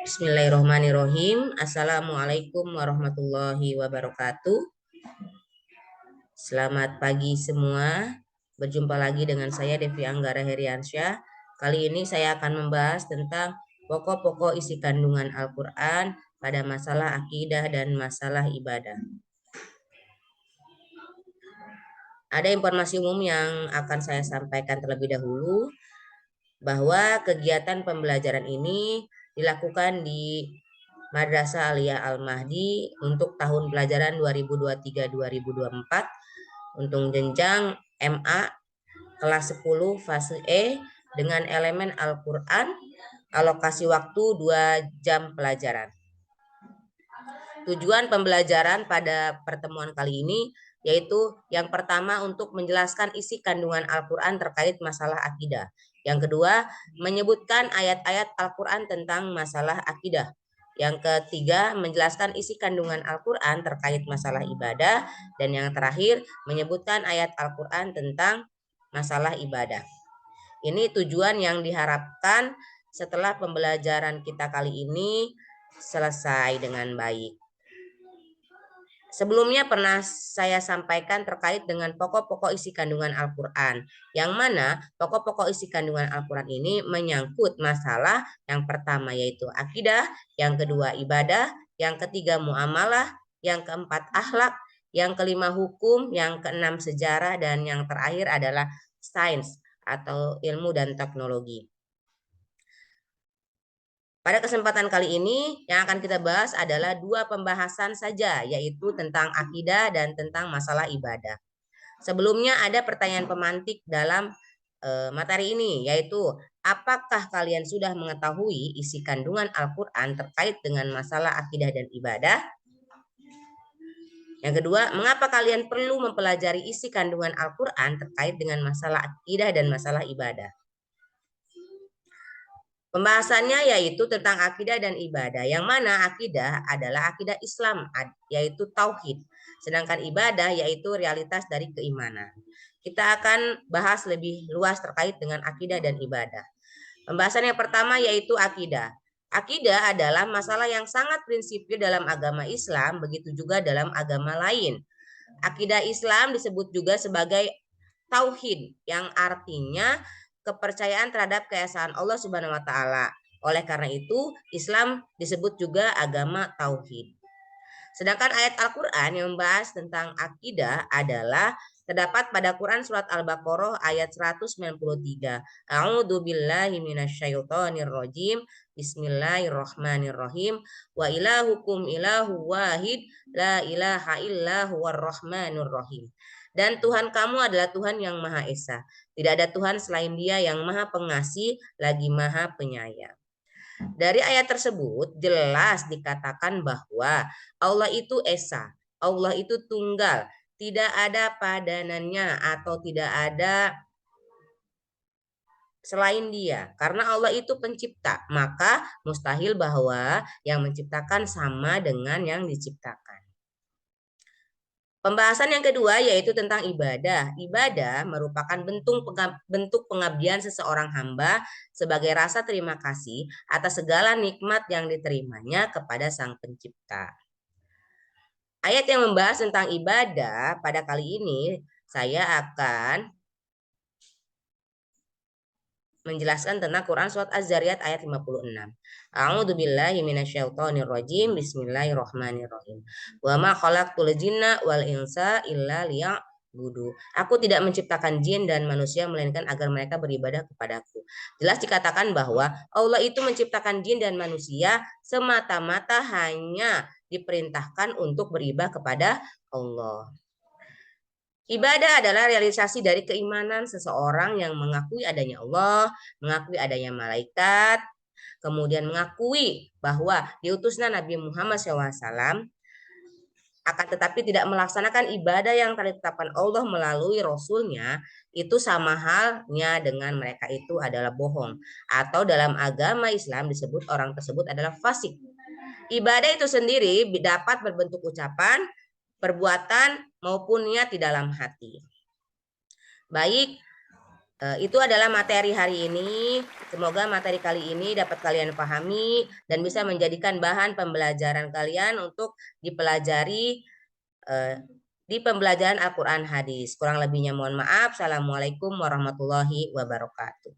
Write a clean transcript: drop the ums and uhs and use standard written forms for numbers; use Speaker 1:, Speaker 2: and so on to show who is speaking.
Speaker 1: Bismillahirrahmanirrahim. Assalamualaikum warahmatullahi wabarakatuh. Selamat pagi semua. Berjumpa lagi dengan saya Devi Anggara Heriansyah. Kali ini saya akan membahas tentang pokok-pokok isi kandungan Al-Quran pada masalah akidah dan masalah ibadah. Ada informasi umum yang akan saya sampaikan terlebih dahulu, bahwa kegiatan pembelajaran ini dilakukan di Madrasah Aliyah Al-Mahdi untuk tahun pelajaran 2023-2024 untuk jenjang MA kelas 10 fase E dengan elemen Al-Quran, alokasi waktu 2 jam pelajaran. Tujuan pembelajaran pada pertemuan kali ini yaitu yang pertama untuk menjelaskan isi kandungan Al-Quran terkait masalah akidah. Yang kedua, menyebutkan ayat-ayat Al-Quran tentang masalah akidah. Yang ketiga, menjelaskan isi kandungan Al-Quran terkait masalah ibadah. Dan yang terakhir, menyebutkan ayat Al-Quran tentang masalah ibadah. Ini tujuan yang diharapkan setelah pembelajaran kita kali ini selesai dengan baik. Sebelumnya pernah saya sampaikan terkait dengan pokok-pokok isi kandungan Al-Quran, yang mana pokok-pokok isi kandungan Al-Quran ini menyangkut masalah yang pertama yaitu akidah, yang kedua ibadah, yang ketiga muamalah, yang keempat akhlak, yang kelima hukum, yang keenam sejarah, dan yang terakhir adalah sains atau ilmu dan teknologi. Pada kesempatan kali ini yang akan kita bahas adalah 2 pembahasan saja, yaitu tentang akidah dan tentang masalah ibadah. Sebelumnya ada pertanyaan pemantik dalam materi ini, yaitu apakah kalian sudah mengetahui isi kandungan Al-Quran terkait dengan masalah akidah dan ibadah? Yang kedua, mengapa kalian perlu mempelajari isi kandungan Al-Quran terkait dengan masalah akidah dan masalah ibadah? Pembahasannya yaitu tentang akidah dan ibadah, yang mana akidah adalah akidah Islam, yaitu tauhid. Sedangkan ibadah yaitu realitas dari keimanan. Kita akan bahas lebih luas terkait dengan akidah dan ibadah. Pembahasan yang pertama yaitu akidah. Akidah adalah masalah yang sangat prinsipil dalam agama Islam, begitu juga dalam agama lain. Akidah Islam disebut juga sebagai tauhid, yang artinya kepercayaan terhadap keesaan Allah Subhanahu wa taala. Oleh karena itu, Islam disebut juga agama tauhid. Sedangkan ayat Al-Qur'an yang membahas tentang akidah adalah terdapat pada Quran surat Al-Baqarah ayat 193. A'udzu billahi minasyaitonir rajim. Bismillahirrahmanirrahim. Wa ilahukum ilahu wahid la ilaha illa huwar rahmanur rahim. Dan Tuhan kamu adalah Tuhan yang Maha Esa. Tidak ada Tuhan selain Dia yang Maha Pengasih lagi Maha Penyayang. Dari ayat tersebut jelas dikatakan bahwa Allah itu Esa, Allah itu tunggal, tidak ada padanannya atau tidak ada selain Dia. Karena Allah itu pencipta, maka mustahil bahwa yang menciptakan sama dengan yang diciptakan. Pembahasan yang kedua yaitu tentang ibadah. Ibadah merupakan bentuk pengabdian seseorang hamba sebagai rasa terima kasih atas segala nikmat yang diterimanya kepada Sang Pencipta. Ayat yang membahas tentang ibadah pada kali ini saya akan menjelaskan tentang Quran surat Az-Zariyat ayat 56. A'udzu billahi minasyaitonir rajim. Bismillahirrahmanirrahim. Wa ma khalaqtul jinna wal insa illa liya'budu. Aku tidak menciptakan jin dan manusia melainkan agar mereka beribadah kepadaku. Jelas dikatakan bahwa Allah itu menciptakan jin dan manusia semata-mata hanya diperintahkan untuk beribadah kepada Allah. Ibadah adalah realisasi dari keimanan seseorang yang mengakui adanya Allah, mengakui adanya malaikat, kemudian mengakui bahwa diutusnya Nabi Muhammad SAW, akan tetapi tidak melaksanakan ibadah yang telah ditetapkan Allah melalui Rasulnya, itu sama halnya dengan mereka itu adalah bohong. Atau dalam agama Islam disebut orang tersebut adalah fasik. Ibadah itu sendiri dapat berbentuk ucapan, perbuatan maupun niat di dalam hati. Baik, Itu adalah materi hari ini. Semoga materi kali ini dapat kalian pahami dan bisa menjadikan bahan pembelajaran kalian untuk dipelajari di pembelajaran Al-Quran hadis. Kurang lebihnya mohon maaf. Assalamualaikum warahmatullahi wabarakatuh.